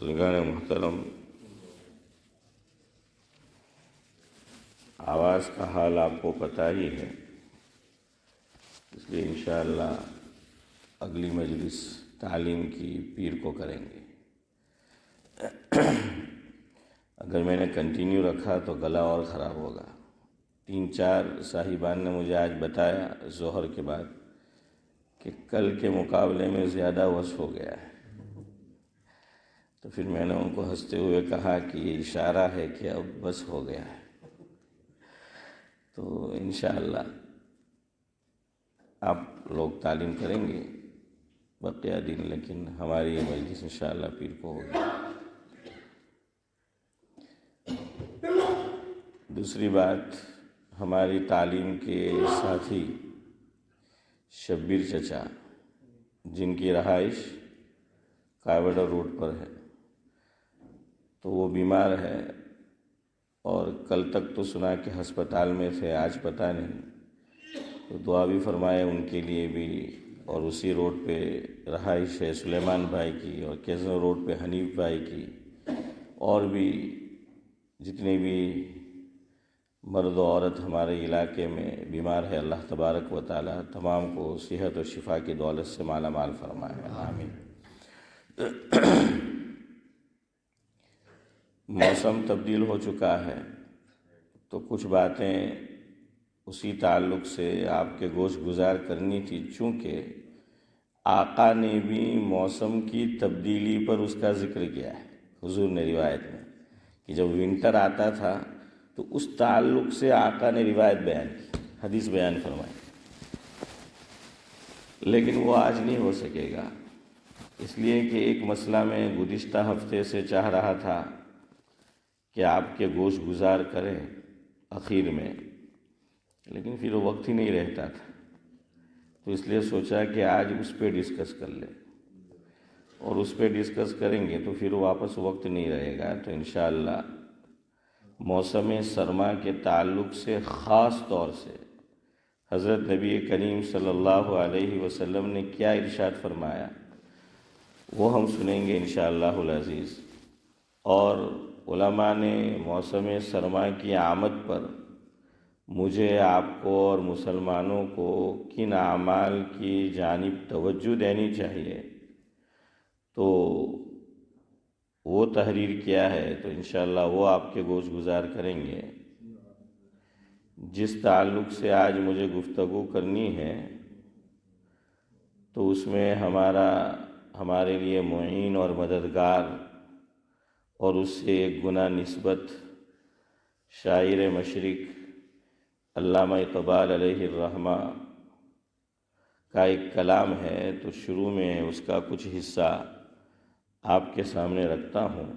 بزرگان محترم، آواز کا حال آپ کو پتہ ہی ہے، اس لیے انشاءاللہ اگلی مجلس تعلیم کی پیر کو کریں گے۔ اگر میں نے کنٹینیو رکھا تو گلا اور خراب ہوگا۔ 3-4 صاحبان نے مجھے آج بتایا ظہر کے بعد کہ کل کے مقابلے میں زیادہ وصف ہو گیا ہے، تو پھر میں نے ان کو ہنستے ہوئے کہا کہ یہ اشارہ ہے کہ اب بس ہو گیا ہے۔ تو انشاءاللہ آپ لوگ تعلیم کریں گے بقیہ دن، لیکن ہماری یہ مجلس انشاءاللہ پیر کو ہوگی۔ دوسری بات، ہماری تعلیم کے ساتھی شبیر چچا، جن کی رہائش کاویڑا روڈ پر ہے، تو وہ بیمار ہے اور کل تک تو سنا کہ ہسپتال میں تھے، آج پتہ نہیں، تو دعا بھی فرمائے ان کے لیے بھی۔ اور اسی روڈ پہ رہائش ہے سلیمان بھائی کی، اور کیزن روڈ پہ حنیف بھائی کی، اور بھی جتنے بھی مرد و عورت ہمارے علاقے میں بیمار ہے، اللہ تبارک و تعالی تمام کو صحت و شفا کی دولت سے مالا مال فرمائے، آمین۔ موسم تبدیل ہو چکا ہے، تو کچھ باتیں اسی تعلق سے آپ کے گوش گزار کرنی تھی، چونکہ آقا نے بھی موسم کی تبدیلی پر اس کا ذکر کیا ہے۔ حضور نے روایت میں کہ جب ونٹر آتا تھا تو اس تعلق سے آقا نے روایت بیان کی، حدیث بیان فرمائی، لیکن وہ آج نہیں ہو سکے گا، اس لیے کہ ایک مسئلہ میں گزشتہ ہفتے سے چاہ رہا تھا کہ آپ کے گوش گزار کریں اخیر میں، لیکن پھر وقت ہی نہیں رہتا تھا، تو اس لیے سوچا کہ آج اس پہ ڈسکس کر لیں، اور اس پہ ڈسکس کریں گے تو پھر واپس وقت نہیں رہے گا۔ تو انشاءاللہ موسم سرما کے تعلق سے خاص طور سے حضرت نبی کریم صلی اللہ علیہ وسلم نے کیا ارشاد فرمایا وہ ہم سنیں گے انشاءاللہ العزیز۔ اور علماء نے موسم سرما کی آمد پر مجھے، آپ کو اور مسلمانوں کو کن اعمال کی جانب توجہ دینی چاہیے، تو وہ تحریر کیا ہے، تو انشاءاللہ وہ آپ کے گوش گزار کریں گے۔ جس تعلق سے آج مجھے گفتگو کرنی ہے، تو اس میں ہمارے لیے معین اور مددگار، اور اس سے ایک گنا نسبت شاعر مشرق علامہ اقبال علیہ الرحمہ کا ایک کلام ہے، تو شروع میں اس کا کچھ حصہ آپ کے سامنے رکھتا ہوں۔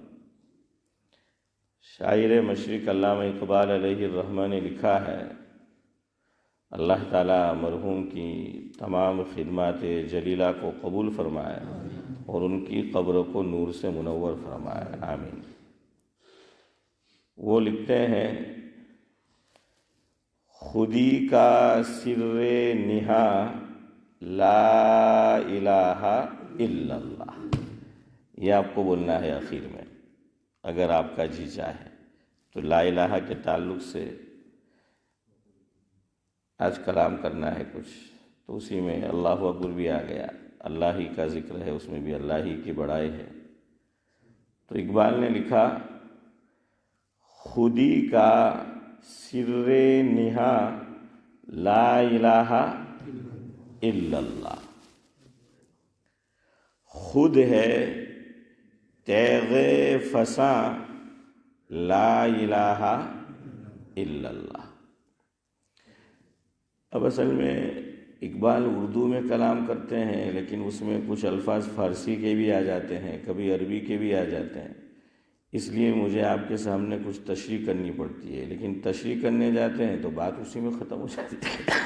شاعر مشرق علامہ اقبال علیہ الرحمہ نے لکھا ہے، اللہ تعالیٰ مرحوم کی تمام خدمات جلیلہ کو قبول فرمائے اور ان کی قبر کو نور سے منور فرمائے، آمین۔ وہ لکھتے ہیں، خودی کا سر نہا لا الہ الا اللہ، یہ آپ کو بولنا ہے آخر میں، اگر آپ کا جی چاہے تو لا الہ کے تعلق سے آج کلام کرنا ہے کچھ، تو اسی میں اللہ اکبر بھی آ گیا، اللہ ہی کا ذکر ہے، اس میں بھی اللہ ہی کی بڑائی ہے۔ تو اقبال نے لکھا، خودی کا سر نہا لا الہ الا اللہ، خود ہے تیغ فساں لا الہ الا اللہ۔ اب اصل میں اقبال اردو میں کلام کرتے ہیں، لیکن اس میں کچھ الفاظ فارسی کے بھی آ جاتے ہیں، کبھی عربی کے بھی آ جاتے ہیں، اس لیے مجھے آپ کے سامنے کچھ تشریح کرنی پڑتی ہے، لیکن تشریح کرنے جاتے ہیں تو بات اسی میں ختم ہو جاتی ہے۔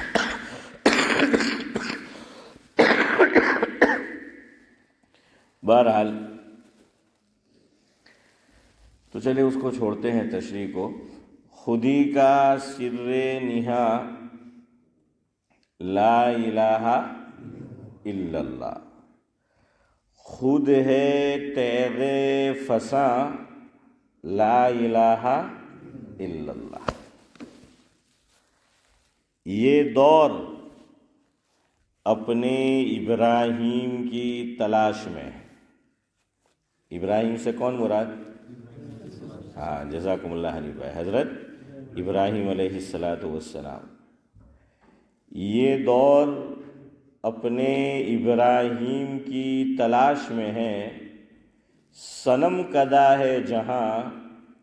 بہرحال تو چلے اس کو چھوڑتے ہیں تشریح کو۔ خودی کا سر نہا لا الہ الا اللہ، خود ہے تیغ فساں لا الہ الا اللہ. یہ دور اپنے ابراہیم کی تلاش میں. ابراہیم سے کون مراد؟ ہاں، جزاکم اللہ حنیف بھائی، حضرت ابراہیم علیہ السلام. یہ دور اپنے ابراہیم کی تلاش میں ہے، صنم کدا ہے جہاں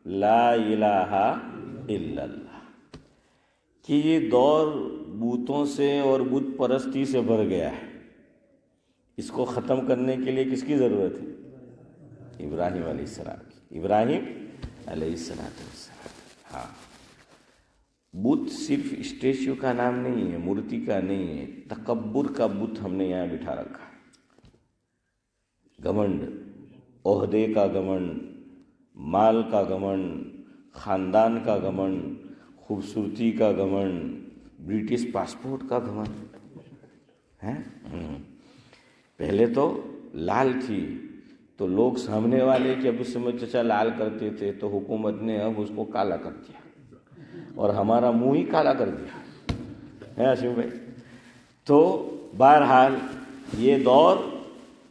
لا الہ الا اللہ. کہ یہ دور بتوں سے اور بت پرستی سے بھر گیا ہے. اس کو ختم کرنے کے لیے کس کی ضرورت ہے؟ ابراہیم علیہ السلام کی. ابراہیم علیہ السلام. ہاں، بت صرف اسٹیچو کا نام نہیں ہے، مورتی کا نہیں ہے، تکبر کا بت ہم نے یہاں بٹھا رکھا ہے. گھمنڈ، عہدے کا گھمنڈ، مال کا گھمنڈ، خاندان کا گھمنڈ، خوبصورتی کا گھمنڈ، برٹش پاسپورٹ کا گھمنڈ ہے. پہلے تو لال تھی تو لوگ سامنے والے کہ اب اس میں چچا لال کرتے تھے، تو حکومت نے اب اس کو کالا کر دیا اور ہمارا منہ ہی کالا کر دیا ہے عاصم بھائی. تو بہرحال یہ دور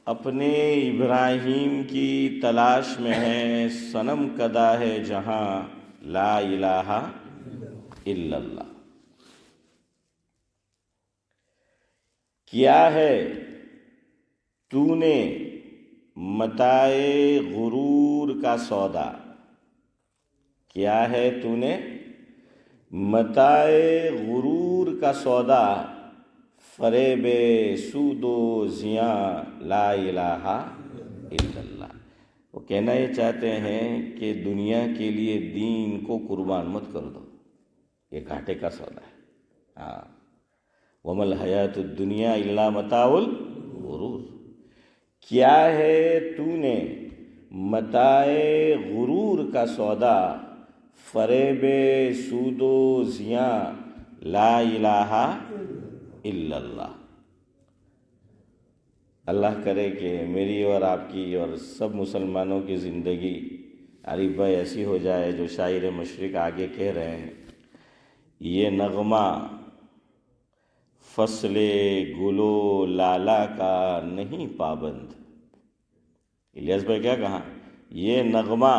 اپنے ابراہیم کی تلاش میں ہے، صنم کدا ہے جہاں لا الہ الا اللہ. کیا ہے تو نے متاع غرور کا سودا؟ کیا ہے تو نے متاع غرور کا سودا، فریب سود و زیاں لا الہ الا اللہ. وہ کہنا یہ چاہتے ہیں کہ دنیا کے لیے دین کو قربان مت کر دو، یہ گھاٹے کا سودا ہے. ہاں، وَمَا الْحَيَاةُ الدُّنْيَا إِلَّا مَتَاعُ الْغُرُورِ. کیا ہے تو نے متاع غرور کا سودا، فریب سود و زیاں لا الہ الا اللہ. اللہ کرے کہ میری اور آپ کی اور سب مسلمانوں کی زندگی عارف بھائی ایسی ہو جائے جو شاعر مشرق آگے کہہ رہے ہیں. یہ نغمہ فصل گلو لالا کا نہیں پابند. الیاس بھائی کیا کہا؟ یہ نغمہ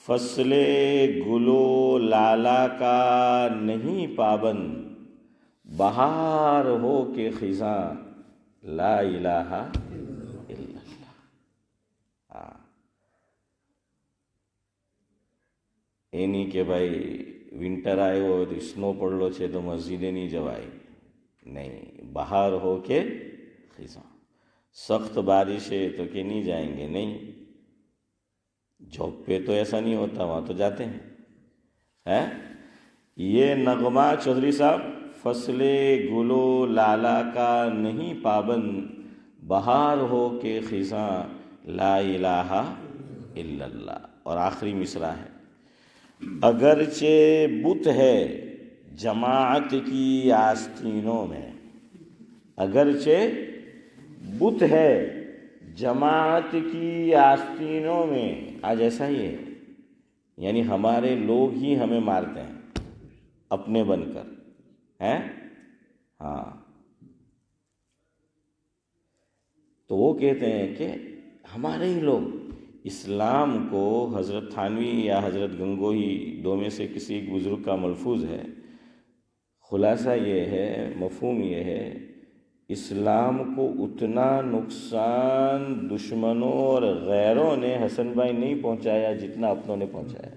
فصل گلو لالا کا نہیں پابند، بہار ہو کے خزاں لا الہ الا اللہ. એ નહીં કે ભાઈ વિન્ટર આવ્યો તો સ્નો પડલો છે તો મસ્જિદે નહીં જવાય. نہیں، بہار ہو کے خزاں. سخت بارش ہے تو کہ نہیں جائیں گے، نہیں. جاب پہ تو ایسا نہیں ہوتا، وہاں تو جاتے ہیں. یہ نغمہ چودھری صاحب فصل گلو لالا کا نہیں پابند، بہار ہو کے خزاں لا الہ الا اللہ. اور آخری مصرع ہے، اگرچہ بت ہے جماعت کی آستینوں میں. اگرچہ بت ہے جماعت کی آستینوں میں. آج ایسا ہی ہے، یعنی ہمارے لوگ ہی ہمیں مارتے ہیں اپنے بن کر ہیں. ہاں، تو وہ کہتے ہیں کہ ہمارے ہی لوگ اسلام کو، حضرت تھانوی یا حضرت گنگوہی دو میں سے کسی ایک بزرگ کا ملفوظ ہے، خلاصہ یہ ہے، مفہوم یہ ہے، اسلام کو اتنا نقصان دشمنوں اور غیروں نے حسن بھائی نہیں پہنچایا جتنا اپنوں نے پہنچایا.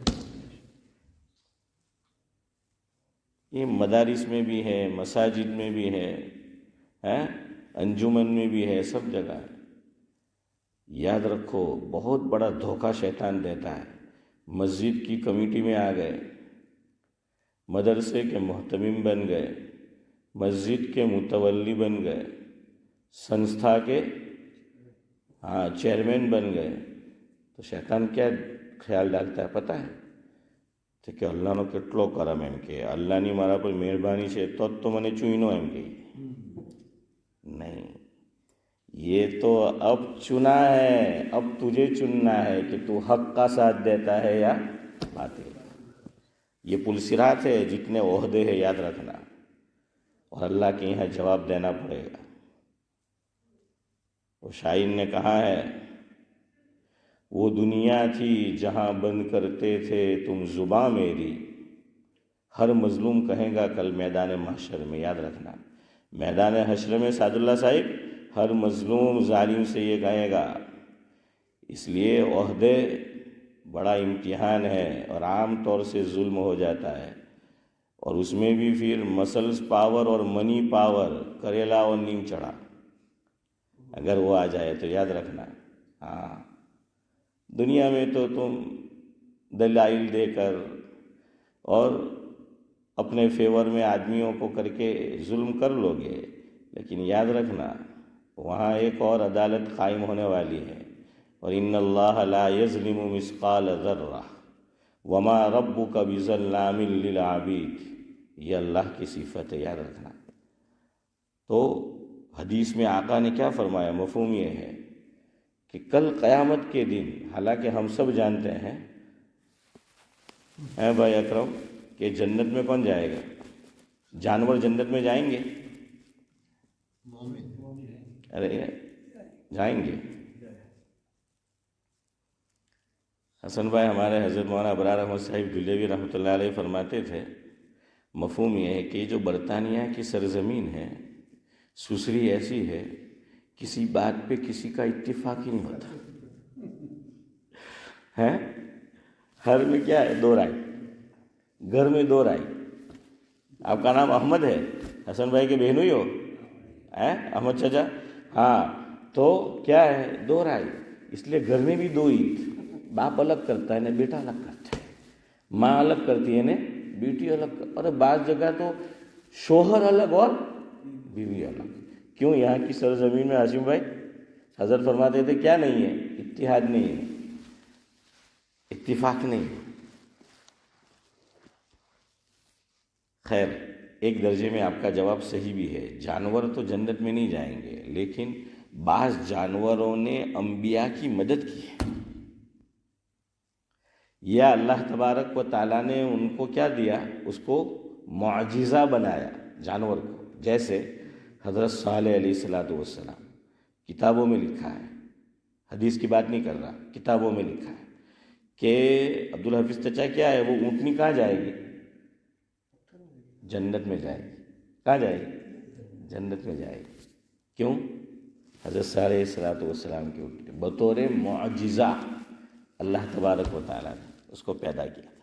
یہ مدارس میں بھی ہے، مساجد میں بھی ہے، انجمن میں بھی ہے، سب جگہ ہے. یاد رکھو، بہت بڑا دھوکہ شیطان دیتا ہے. مسجد کی کمیٹی میں آ گئے، مدرسے کے محتمم بن گئے، مسجد کے متولی بن گئے، سنستھا کے چیئرمین بن گئے، تو شیطان کیا خیال ڈالتا ہے پتہ ہے کہ અલ્લાહનો કેટલો કરમ એમ કે અલ્લાહની મારા પર મહેરબાની છે તો મને ચૂઈનો એમ કે. નહીં، یہ تو اب چنا ہے، اب تجھے چننا ہے کہ تو حق کا ساتھ دیتا ہے یا باطل۔ یہ پلسرات ہے، جتنے عہدے ہیں یاد رکھنا، اور اللہ کے یہاں جواب دینا پڑے گا۔ وہ شاعر نے کہا ہے، وہ دنیا تھی جہاں بند کرتے تھے تم زباں میری، ہر مظلوم کہے گا کل میدان محشر میں۔ یاد رکھنا، میدان حشر میں سعد اللہ صاحب ہر مظلوم ظالم سے یہ کہے گا۔ اس لیے عہدے بڑا امتحان ہے، اور عام طور سے ظلم ہو جاتا ہے، اور اس میں بھی پھر مسلس پاور اور منی پاور، کریلا اور نیم چڑھا، اگر وہ آ جائے تو یاد رکھنا۔ ہاں، دنیا میں تو تم دلائل دے کر اور اپنے فیور میں آدمیوں کو کر کے ظلم کر لو گے، لیکن یاد رکھنا وہاں ایک اور عدالت قائم ہونے والی ہے، اور ان اللہ لا یظلم مثقال ذرہ وما ربک بظلام للعبید، یہ اللہ کی صفت ہے، یاد رکھنا۔ تو حدیث میں آقا نے کیا فرمایا؟ مفہوم یہ ہے کہ کل قیامت کے دن، حالانکہ ہم سب جانتے ہیں بھائی اکرم کہ جنت میں کون جائے گا؟ جانور جنت میں جائیں گے؟ ارے جائیں گے۔ حسن بھائی ہمارے حضرت مولانا ابرار احمد صاحب دہلوی رحمۃ اللہ علیہ فرماتے تھے، مفہوم یہ ہے کہ جو برطانیہ کی سرزمین ہے، سسری ایسی ہے، کسی بات پہ کسی کا اتفاق ہی نہیں ہوتا ہے۔ ہر میں کیا ہے؟ دو رائے، گھر میں دو رائے۔ آپ کا نام احمد ہے، حسن بھائی کے بہنوئی ہو احمد چچا؟ ہاں، تو کیا ہے؟ دو رائے۔ اس لیے گھر میں بھی دو عید، باپ الگ کرتا ہے نا، بیٹا الگ کرتا ہے، ماں الگ کرتی ہے نا، بیٹی الگ، اور بعض جگہ تو شوہر الگ اور بیوی الگ۔ کیوں؟ یہاں کی سرزمین میں عاصم بھائی حضرت فرماتے تھے کیا نہیں ہے؟ اتحاد نہیں ہے، اتفاق نہیں ہے۔ خیر، ایک درجے میں آپ کا جواب صحیح بھی ہے، جانور تو جنت میں نہیں جائیں گے، لیکن بعض جانوروں نے انبیاء کی مدد کی ہے، یا اللہ تبارک و تعالیٰ نے ان کو کیا دیا؟ اس کو معجزہ بنایا جانور کو۔ جیسے حضرت صالح علیہ السلام، کتابوں میں لکھا ہے، حدیث کی بات نہیں کر رہا، کتابوں میں لکھا ہے کہ عبدالحفیظ چچا کیا ہے، وہ اونٹنی کہاں جائے گی؟ جنت میں جائے گی۔ کہاں جائے گی؟ جنت میں جائے گی۔ کیوں؟ حضرت صالح علیہ السلام کی اونٹنی بطور معجزہ اللہ تبارک و تعالیٰ نے اس کو پیدا کیا تھا۔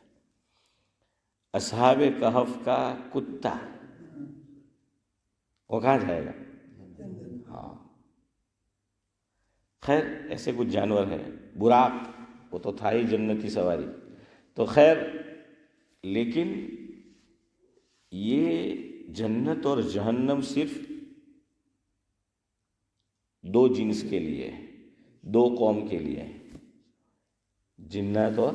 اصحاب کہف کا کتا، وہ کہاں جائے گا؟ ہاں، خیر ایسے کچھ جانور ہیں، براق وہ تو تھا ہی جنتی سواری۔ تو خیر، لیکن یہ جنت اور جہنم صرف دو جنس کے لیے ہے، دو قوم کے لیے ہے، جنات اور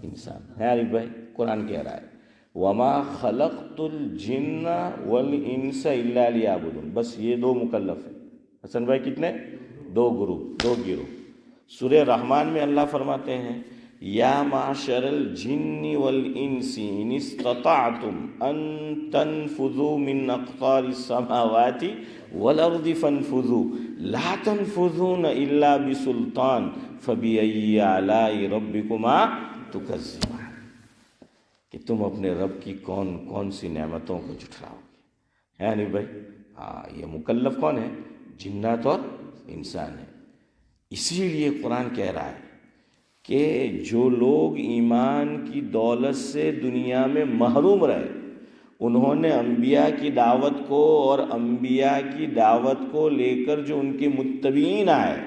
انسان ہے۔ عارف بھائی قرآن کہہ رہا ہے وما خلقت الجن والانس الا لیعبدون، بس یہ دو مکلف ہیں۔ حسن بھائی کتنے؟ دو گروپ، دو گروہ۔ سورہ رحمان میں اللہ فرماتے ہیں یا معشر الجن والانس ان استطعتم ان تنفذوا من اقطار السماوات والارض فانفذوا لا تنفذون الا بسلطان فبأي آلاء ربكما تكذبان، کہ تم اپنے رب کی کون کون سی نعمتوں کو جھٹلاؤ گے۔ ہے نہیں بھائی؟ ہاں، یہ مکلف کون ہے؟ جنات اور انسان ہے۔ اسی لیے قرآن کہہ رہا ہے کہ جو لوگ ایمان کی دولت سے دنیا میں محروم رہے، انہوں نے انبیاء کی دعوت کو اور انبیاء کی دعوت کو لے کر جو ان کے متبعین آئے،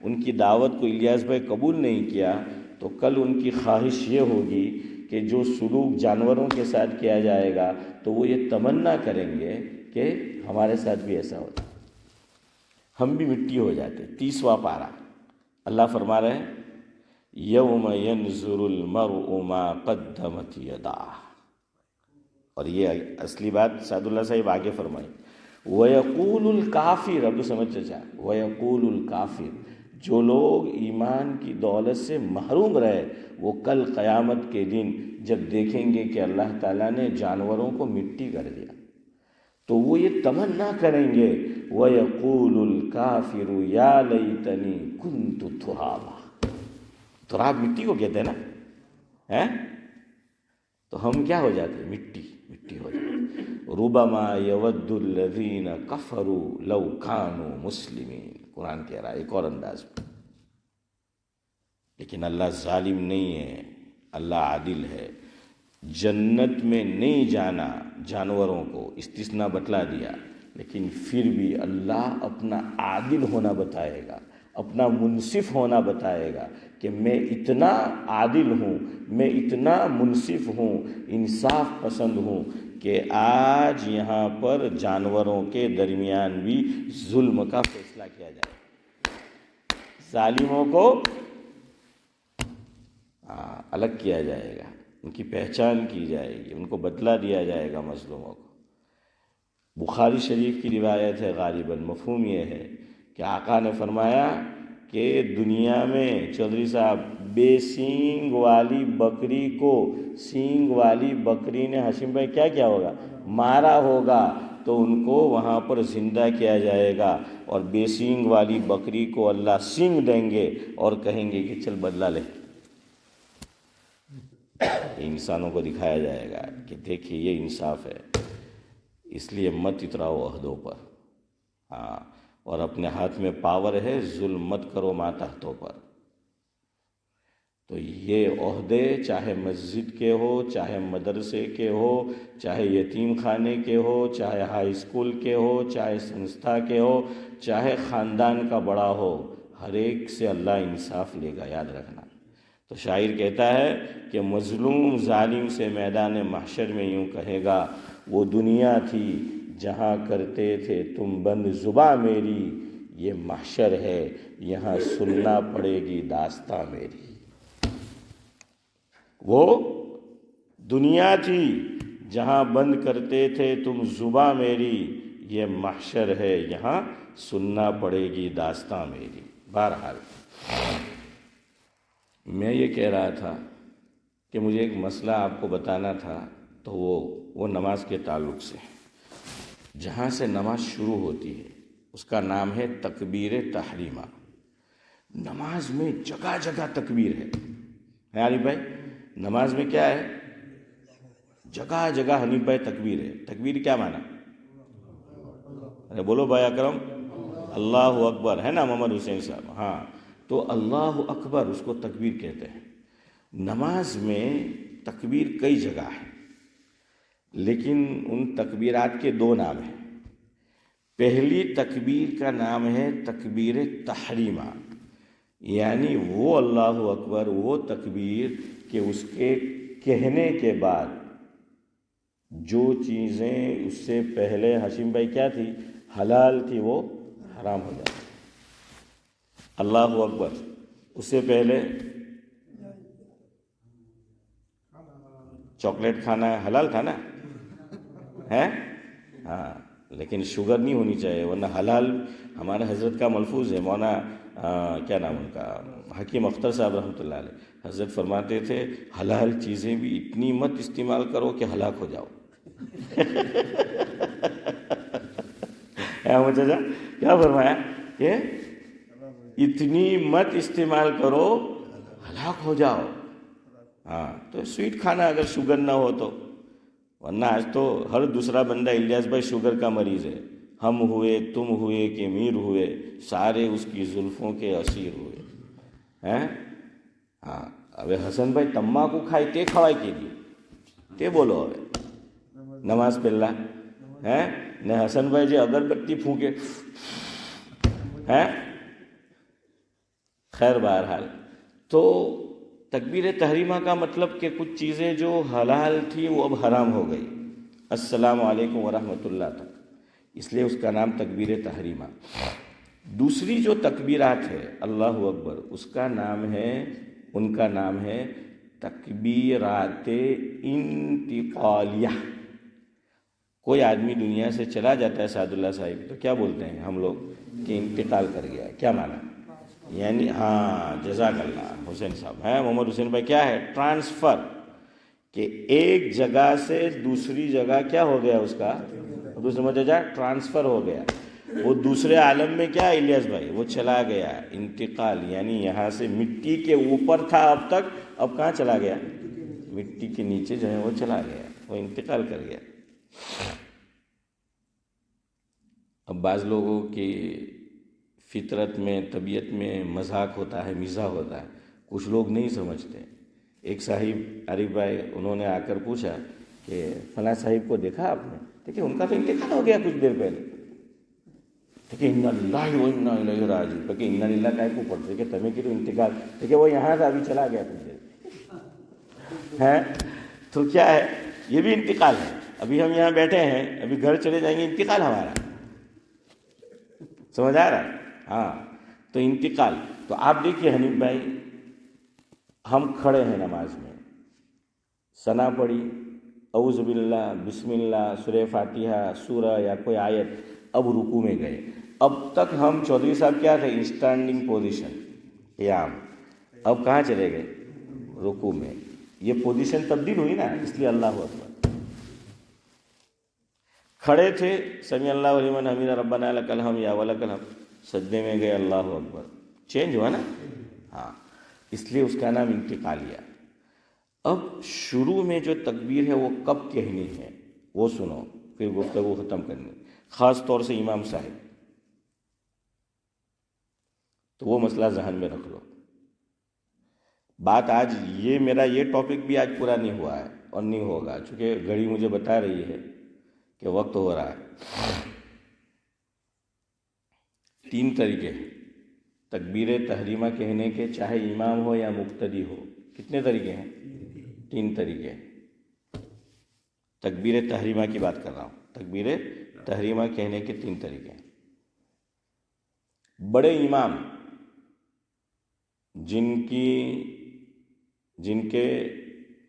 ان کی دعوت کو الیاس بھائی قبول نہیں کیا، تو کل ان کی خواہش یہ ہوگی کہ جو سلوک جانوروں کے ساتھ کیا جائے گا تو وہ یہ تمنا کریں گے کہ ہمارے ساتھ بھی ایسا ہوتا، ہم بھی مٹی ہو جاتے۔ 30واں پارہ اللہ فرما رہے ہیں یوم ینظر المرء ما قدمت یداہ، اور یہ اصلی بات سعد اللہ صاحب آگے فرمائی وَيَقُولُ الْكَافِرُ، اب تو سمجھ چاچا، وَيَقُولُ الْكَافِرُ، جو لوگ ایمان کی دولت سے محروم رہے وہ کل قیامت کے دن جب دیکھیں گے کہ اللہ تعالیٰ نے جانوروں کو مٹی کر دیا تو وہ یہ تمنا کریں گے، وَيَقُولُ الْكَافِرُ يَا لَيْتَنِي كُنْتُ تُرَابًا، تراب مٹی کو کہتے ہیں نا، ہیں تو ہم کیا ہو جاتے ہیں؟ مٹی ہو جاتے۔ ربما یود الذین کفروا لو کانوا مسلمین، قرآن کہہ رہا ہے ایک اور انداز میں۔ لیکن اللہ ظالم نہیں ہے، اللہ عادل ہے۔ جنت میں نہیں جانا جانوروں کو استثناء بتلا دیا، لیکن پھر بھی اللہ اپنا عادل ہونا بتائے گا، اپنا منصف ہونا بتائے گا کہ میں اتنا عادل ہوں، میں اتنا منصف ہوں، انصاف پسند ہوں کہ آج یہاں پر جانوروں کے درمیان بھی ظلم کا فیصلہ کیا جائے، ظالموں کو الگ کیا جائے گا، ان کی پہچان کی جائے گی، ان کو بدلہ دیا جائے گا مظلوموں کو۔ بخاری شریف کی روایت ہے، غالباً مفہوم یہ ہے کہ آقا نے فرمایا کہ دنیا میں چودھری صاحب بے سینگ والی بکری کو سینگ والی بکری نے ہاشم بھائی کیا ہوگا؟ مارا ہوگا، تو ان کو وہاں پر زندہ کیا جائے گا، اور بے سینگ والی بکری کو اللہ سینگ دیں گے اور کہیں گے کہ چل بدلہ لے۔ انسانوں کو دکھایا جائے گا کہ دیکھیے یہ انصاف ہے، اس لیے مت اتراؤ عہدوں پر، اور اپنے ہاتھ میں پاور ہے، ظلم مت کرو ماتحتوں پر۔ تو یہ عہدے چاہے مسجد کے ہو، چاہے مدرسے کے ہو، چاہے یتیم خانے کے ہو، چاہے ہائی اسکول کے ہو، چاہے سنستھا کے ہو، چاہے خاندان کا بڑا ہو، ہر ایک سے اللہ انصاف لے گا، یاد رکھنا۔ تو شاعر کہتا ہے کہ مظلوم ظالم سے میدان محشر میں یوں کہے گا، وہ دنیا تھی جہاں کرتے تھے تم بند زباں میری، یہ محشر ہے یہاں سننا پڑے گی داستاں میری۔ وہ دنیا تھی جہاں بند کرتے تھے تم زباں میری، یہ محشر ہے یہاں سننا پڑے گی داستاں میری۔ بہرحال میں یہ کہہ رہا تھا کہ مجھے ایک مسئلہ آپ کو بتانا تھا، تو وہ نماز کے تعلق سے، جہاں سے نماز شروع ہوتی ہے اس کا نام ہے تکبیر تحریمہ۔ نماز میں جگہ جگہ تکبیر ہے حنیف بھائی، نماز میں کیا ہے؟ جگہ جگہ حنیف بھائی تکبیر ہے۔ تکبیر کیا معنی؟ ارے بولو بھائی اکرم، اللہ اکبر ہے نا محمد حسین صاحب؟ ہاں، تو اللہ اکبر اس کو تکبیر کہتے ہیں۔ نماز میں تکبیر کئی جگہ ہے، لیکن ان تکبیرات کے دو نام ہیں۔ پہلی تکبیر کا نام ہے تکبیر تحریمہ، یعنی وہ اللہ اکبر، وہ تکبیر کہ اس کے کہنے کے بعد جو چیزیں اس سے پہلے ہاشم بھائی کیا تھی؟ حلال تھی، وہ حرام ہو جاتی۔ اللہ اکبر، اس سے پہلے چاکلیٹ کھانا حلال تھا نا، ہے؟ ہاں، لیکن شوگر نہیں ہونی چاہیے، ورنہ حلال ہمارے حضرت کا ملفوظ ہے۔ مولانا کیا نام ان کا، حکیم اختر صاحب رحمۃ اللہ علیہ، حضرت فرماتے تھے حلال چیزیں بھی اتنی مت استعمال کرو کہ ہلاک ہو جاؤ۔ چاچا کیا فرمایا کہ اتنی مت استعمال کرو ہلاک ہو جاؤ۔ ہاں، تو سویٹ کھانا اگر شوگر نہ ہو تو، ورنہ آج تو ہر دوسرا بندہ الیاس بھائی شوگر کا مریض ہے۔ ہم ہوئے، تم ہوئے کہ میر ہوئے، سارے اس کی زلفوں کے اسیر ہوئے ہیں۔ ہاں، اب حسن بھائی تمباکو کھائی تے کھوائی کے لیے تے بولو اب نماز پڑھلا ہے نہ حسن بھائی جی اگربتی پھونکے ہیں۔ خیر بہرحال، تو تکبیر تحریمہ کا مطلب کہ کچھ چیزیں جو حلال تھی وہ اب حرام ہو گئی، السلام علیکم ورحمۃ اللہ تک، اس لیے اس کا نام تکبیر تحریمہ۔ دوسری جو تکبیرات ہے اللہ اکبر، اس کا نام ہے، ان کا نام ہے تکبیرات انتقالیہ۔ کوئی آدمی دنیا سے چلا جاتا ہے سعد اللہ صاحب تو کیا بولتے ہیں ہم لوگ کہ انتقال کر گیا. کیا معنی؟ یعنی ہاں جزاک اللہ حسین صاحب ہیں محمد حسین بھائی، کیا ہے ٹرانسفر، کہ ایک جگہ سے دوسری جگہ کیا ہو گیا اس کا، دوسرے مجھے ٹرانسفر ہو گیا. وہ دوسرے عالم میں کیا الیاس بھائی، وہ چلا گیا. انتقال یعنی یہاں سے مٹی کے اوپر تھا اب تک، اب کہاں چلا گیا، مٹی کے نیچے جو ہے وہ چلا گیا، وہ انتقال کر گیا. اب بعض لوگوں کی فطرت میں طبیعت میں مذاق ہوتا ہے، مزاح ہوتا ہے، کچھ لوگ نہیں سمجھتے. ایک صاحب عارف بھائی انہوں نے آ کر پوچھا کہ فلاں صاحب کو دیکھا آپ نے؟ دیکھیے ان کا تو انتقال ہو گیا کچھ دیر پہلے. دیکھیے انا للہ و انا الیہ راجعون، دیکھیے انا للہ کا کو پڑھتے کہ تمہیں کی تو انتقال، دیکھیے وہ یہاں سے ابھی چلا گیا کچھ دیر ہے. تو کیا ہے، یہ بھی انتقال ہے. ابھی ہم یہاں بیٹھے ہیں، ابھی گھر چلے جائیں گے، انتقال ہمارا. سمجھ آ رہا ہے؟ ہاں تو انتقال. تو آپ دیکھیے حنیف بھائی، ہم کھڑے ہیں نماز میں، ثنا پڑھی، اعوذ باللہ، بسم اللہ، سورہ فاتحہ، سورہ یا کوئی آیت، اب رکوع میں گئے. اب تک ہم چودھری صاحب کیا تھے، اسٹینڈنگ پوزیشن، قیام. اب کہاں چلے گئے، رکوع میں. یہ پوزیشن تبدیل ہوئی نا، اس لیے اللہ اکبر. کھڑے تھے، سمیع اللہ لمن حمدہ ربنا لک الحمد یا ولک الحمد، سجدے میں گئے، اللہ اکبر. چینج ہوا نا. ہاں اس لیے اس کا نام انتقالیہ. اب شروع میں جو تکبیر ہے وہ کب کہنی ہے وہ سنو، پھر گفتگو ختم کرنی، خاص طور سے امام صاحب. تو وہ مسئلہ ذہن میں رکھ لو. بات آج یہ میرا یہ ٹاپک بھی آج پورا نہیں ہوا ہے اور نہیں ہوگا، چونکہ گھڑی مجھے بتا رہی ہے کہ وقت ہو رہا ہے. 3 طریقے تکبیر تحریمہ کہنے کے، چاہے امام ہو یا مقتدی ہو. کتنے طریقے ہیں؟ 3 طریقے. تکبیر تحریمہ کی بات کر رہا ہوں. تکبیر تحریمہ کہنے کے 3 طریقے ہیں. بڑے امام جن کے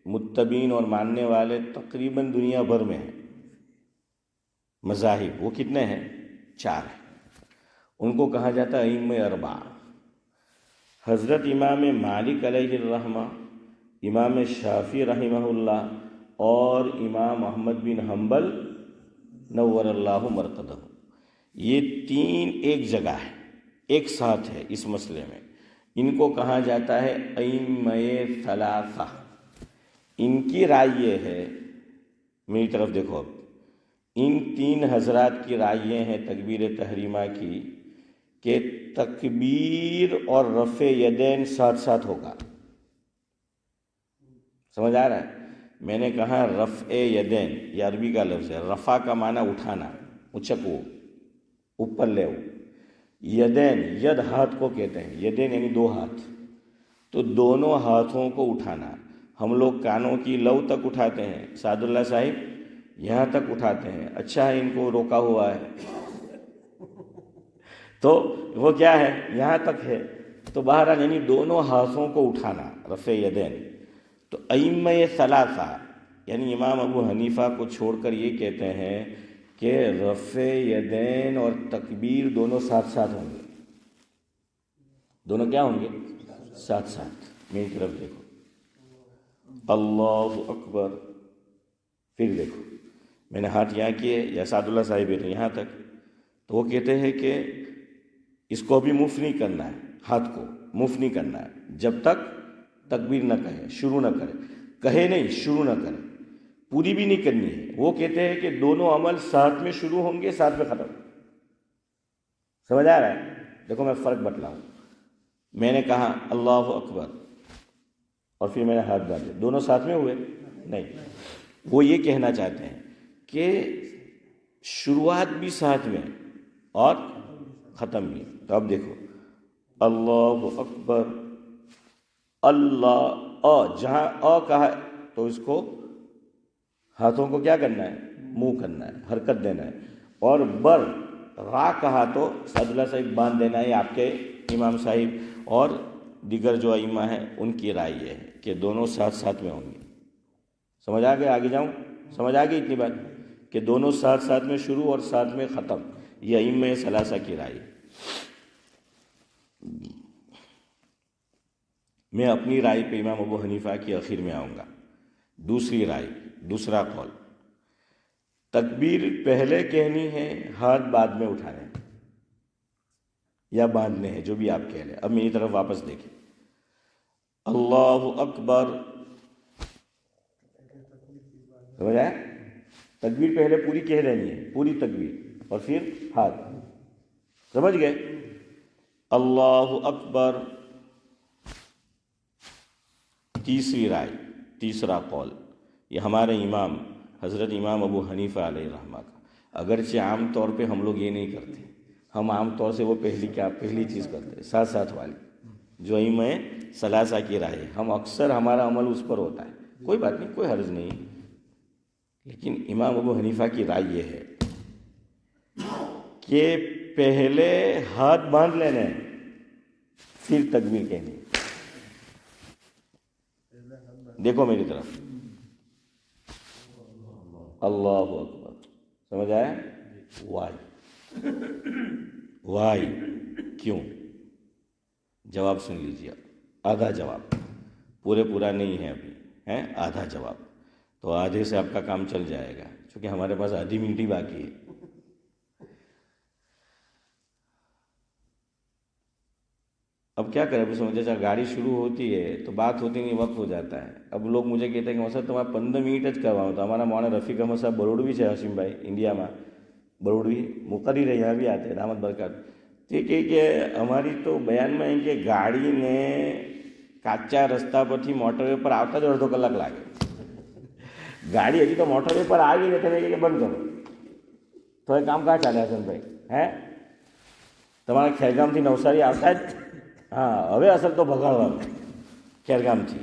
متبعین اور ماننے والے تقریباً دنیا بھر میں ہیں، مذاہب، وہ کتنے ہیں؟ 4 ہیں. ان کو کہا جاتا ہے ائمہ 4. حضرت امام مالک علیہ الرحمہ، امام شافعی رحمہ اللہ، اور امام احمد بن حنبل نور اللہ مرقدہ. یہ 3 ایک جگہ ہے، ایک ساتھ ہے اس مسئلے میں. ان کو کہا جاتا ہے ائمہ 3. ان کی رائے یہ ہے، میری طرف دیکھو، اب ان 3 حضرات کی رائے یہ ہے تکبیر تحریمہ کی کہ تکبیر اور رفع یدین ساتھ ساتھ ہوگا. سمجھ آ رہا ہے؟ میں نے کہا رفع یدین، یہ عربی کا لفظ ہے. رفع کا معنی اٹھانا، اچکو، اوپر لے. یدین، ید ہاتھ کو کہتے ہیں، یدین یعنی 2 ہاتھ. تو دونوں ہاتھوں کو اٹھانا. ہم لوگ کانوں کی لو تک اٹھاتے ہیں، سعد اللہ صاحب یہاں تک اٹھاتے ہیں. اچھا ہے ان کو روکا ہوا ہے تو وہ کیا ہے، یہاں تک ہے. تو بہرحال یعنی دونوں ہاتھوں کو اٹھانا، رفع یدین. تو ائمہ 3 یعنی امام ابو حنیفہ کو چھوڑ کر یہ کہتے ہیں کہ رفع یدین اور تکبیر دونوں ساتھ ساتھ ہوں گے. دونوں کیا ہوں گے؟ ساتھ ساتھ. میری طرف دیکھو، اللہ اکبر. پھر دیکھو، میں نے ہاتھ یہاں کیے، یا سعد اللہ صاحب ہے تو یہاں تک. تو وہ کہتے ہیں کہ اس کو بھی موف نہیں کرنا ہے، ہاتھ کو موف نہیں کرنا ہے جب تک تکبیر نہ کہے، شروع نہ کرے. کہے نہیں، شروع نہ کرے، پوری بھی نہیں کرنی ہے. وہ کہتے ہیں کہ دونوں عمل ساتھ میں شروع ہوں گے، ساتھ میں ختم. سمجھ آ رہا ہے؟ دیکھو میں فرق بتلاؤں. میں نے کہا اللہ اکبر اور پھر میں نے ہاتھ ڈالے، دونوں ساتھ میں ہوئے؟ نہیں. وہ یہ کہنا چاہتے ہیں کہ شروعات بھی ساتھ میں اور ختم بھی. تو اب دیکھو، اللہ اکبر، اللہ، جہاں کہا تو اس کو ہاتھوں کو کیا کرنا ہے، منہ کرنا ہے، حرکت دینا ہے. اور را کہا تو سعد اللہ صاحب باندھ دینا ہے. آپ کے امام صاحب اور دیگر جو ائمہ ہیں ان کی رائے یہ ہے کہ دونوں ساتھ ساتھ میں ہوں گے. سمجھ آ گیا؟ آگے جاؤں؟ سمجھ آ گئی اتنی بات؟ کہ دونوں ساتھ ساتھ میں شروع اور ساتھ میں ختم، یہ ائمہ ثلاثہ کی رائے۔ میں اپنی رائے پہ امام ابو حنیفہ کی آخر میں آؤں گا۔ دوسری رائے، دوسرا قول، تکبیر پہلے کہنی ہے، ہاتھ بعد میں اٹھانے ہیں یا باندھنے ہیں، جو بھی آپ کہہ لیں۔ اب میری طرف واپس دیکھیں، اللہ اکبر، سمجھ آیا؟ تکبیر پہلے پوری کہہ لینی ہے، پوری تکبیر، اور پھر ہاتھ، سمجھ گئے؟ اللہ اکبر۔ تیسری رائے، تیسرا قول، یہ ہمارے امام حضرت امام ابو حنیفہ علیہ رحمہ کا، اگرچہ عام طور پہ ہم لوگ یہ نہیں کرتے، ہم عام طور سے وہ پہلی چیز کرتے ہیں، ساتھ ساتھ والی جو ائمہ ثلاثہ کی رائے ہے، ہم اکثر ہمارا عمل اس پر ہوتا ہے، کوئی بات نہیں، کوئی حرج نہیں، لیکن امام ابو حنیفہ کی رائے یہ ہے کہ پہلے ہاتھ باندھ لینے پھر تکبیر کہنی۔ دیکھو میری طرف، اللہ اکبر، سمجھ آیا؟ وائی کیوں؟ جواب سن لیجیے، آدھا جواب، پورا نہیں ہے ابھی، ہے آدھا جواب، تو آدھے سے آپ کا کام چل جائے گا، چونکہ ہمارے پاس آدھی منٹ ہی باقی ہے۔ اب کیا کریں، سمجھے چاہے گاڑی شروع ہوتی ہے تو بات ہوتی نہیں، وقت ہو جاتا ہے۔ اب لوگ مجھے کہتے ہیں کہ مثلا تمہارا 15 منٹ کرواؤں، تو ہمارا مولانا رفیق احمد صاحب بروڑوی سے، ہاشم بھائی انڈیا میں بروڑوی مقرر ہے، یہاں بھی آتے ہیں، رحمت برکات، ٹھیک ہے کہ ہماری تو بیان میں ہے کہ گاڑی نے કાચા રસ્તા પરથી મોટરવે પર આવતા જ અડધો કલાક લાગે। ગાડી હજી તો મોટરવે પર આવી ને તમે કે બંધ કરો, તો એ કામ કાં ચાલે હસનભાઈ? હે, તમારા ખેરગામથી નવસારી આવતા જ, હા હવે અસર તો ભગાડવાનું ખેરગામથી,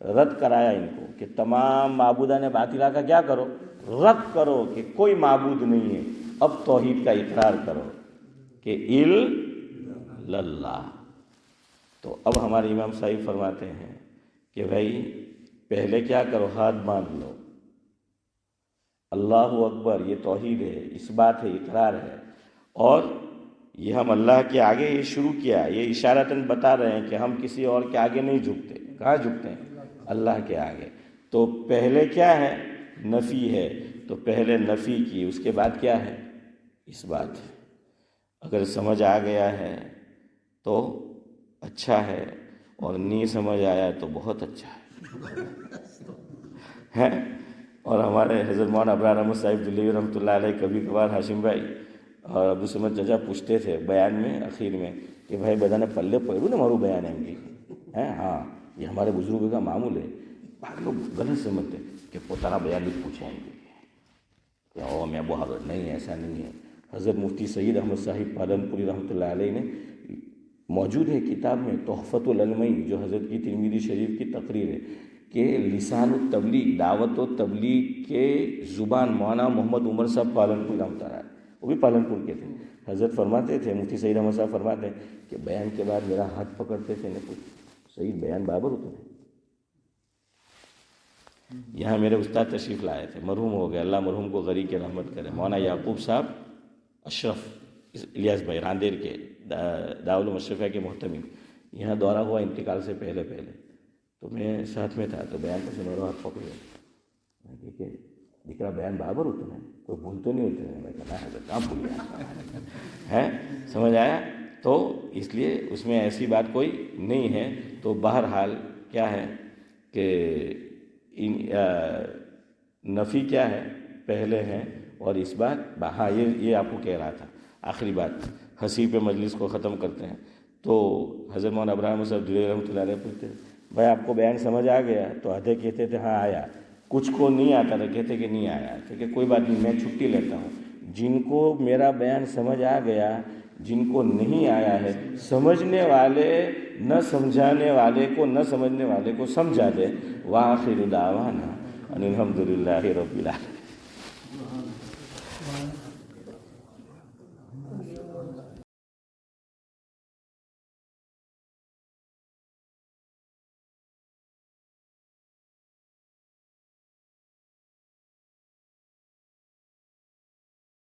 رد کرایا ان کو کہ تمام معبودان باطلہ کا کیا کرو، رد کرو کہ کوئی معبود نہیں ہے، اب توحید کا اقرار کرو کہ الا اللہ۔ تو اب ہمارے امام صاحب فرماتے ہیں کہ بھائی پہلے کیا کرو، ہاتھ باندھ لو، اللہ اکبر، یہ توحید ہے، اس بات ہے، اقرار ہے، اور یہ ہم اللہ کے آگے یہ شروع کیا، یہ اشارتاً بتا رہے ہیں کہ ہم کسی اور کے آگے نہیں جھکتے۔ کہاں جھکتے ہیں؟ اللہ کے آگے۔ تو پہلے کیا ہے؟ نفی ہے، تو پہلے نفی کی، اس کے بعد کیا ہے؟ اس بات ہے۔ اگر سمجھ آ گیا ہے تو اچھا ہے، اور نہیں سمجھ آیا تو بہت اچھا ہے۔ اور ہمارے حضرت مولانا ابرار احمد صاحب دہلوی رحمۃ اللہ علیہ کبھی کبھار ہاشم بھائی اور عبد الصمد چچا پوچھتے تھے بیان میں اخیر میں کہ بھائی بدانے پلے پڑھو نا مارو بیان ہے ہاں یہ ہمارے بزرگوں کا معمول ہے۔ بعض لوگ غلط سمجھتے کہ پوتانا بیان بھی پوچھیں گے کہ او میں بہت نہیں، ایسا نہیں ہے۔ حضرت مفتی سید احمد صاحب پالنپوری رحمۃ اللہ علیہ نے موجود ہے کتاب میں تحفۃ العلمین، جو حضرت کی ترمذی شریف کی تقریر ہے، کہ لسان التبلیغ، دعوت و تبلیغ کے زبان مولانا محمد عمر صاحب پالنپور رحمۃ اللہ علیہ، وہ بھی پالنپور کے تھے۔ حضرت فرماتے تھے، مفتی سعید احمد صاحب فرماتے ہیں کہ بیان کے بعد میرا ہاتھ پکڑتے تھے، نے پوچھ سعید بیان بابر ہوتے ہیں؟ یہاں میرے استاد تشریف لائے تھے، مرحوم ہو گئے، اللہ مرحوم کو غری کے رحمت کرے، مولانا یعقوب صاحب اشرف الیاس بھائی راندیر کے دارالعلوم اشرفیہ کے محتمم، یہاں دورہ ہوا انتقال سے پہلے تو میں ساتھ میں تھا، تو بیان پر سنورا ہاتھ پکڑے ٹھیک ہے دکھا بیان برابر ہوتے ہیں، کوئی بھول تو نہیں ہوتے ہیں؟ میں کہا حضرت کہاں بھول گیا ہے، سمجھ آیا؟ تو اس لیے اس میں ایسی بات کوئی نہیں ہے۔ تو بہرحال کیا ہے کہ نفی کیا ہے؟ پہلے ہے، اور اس بات ہاں یہ آپ کو کہہ رہا تھا۔ آخری بات ہنسی پہ مجلس کو ختم کرتے ہیں۔ تو حضرت مولانا ابراہیم صاحب دہلوی رحمۃ اللہ علیہ پوچھتے بھائی آپ کو بیان سمجھ آ گیا؟ تو آدھے کہتے تھے ہاں آیا، کچھ کو نہیں آتا تھا، کہتے کہ نہیں آیا، ٹھیک ہے کوئی بات نہیں، میں چھٹی لیتا ہوں۔ جن کو میرا بیان سمجھ آ گیا، جن کو نہیں آیا ہے، سمجھنے والے نہ سمجھانے والے کو، نہ سمجھنے والے کو سمجھا دے۔ وآخر دعوانا ان الحمد للہ رب العالمین۔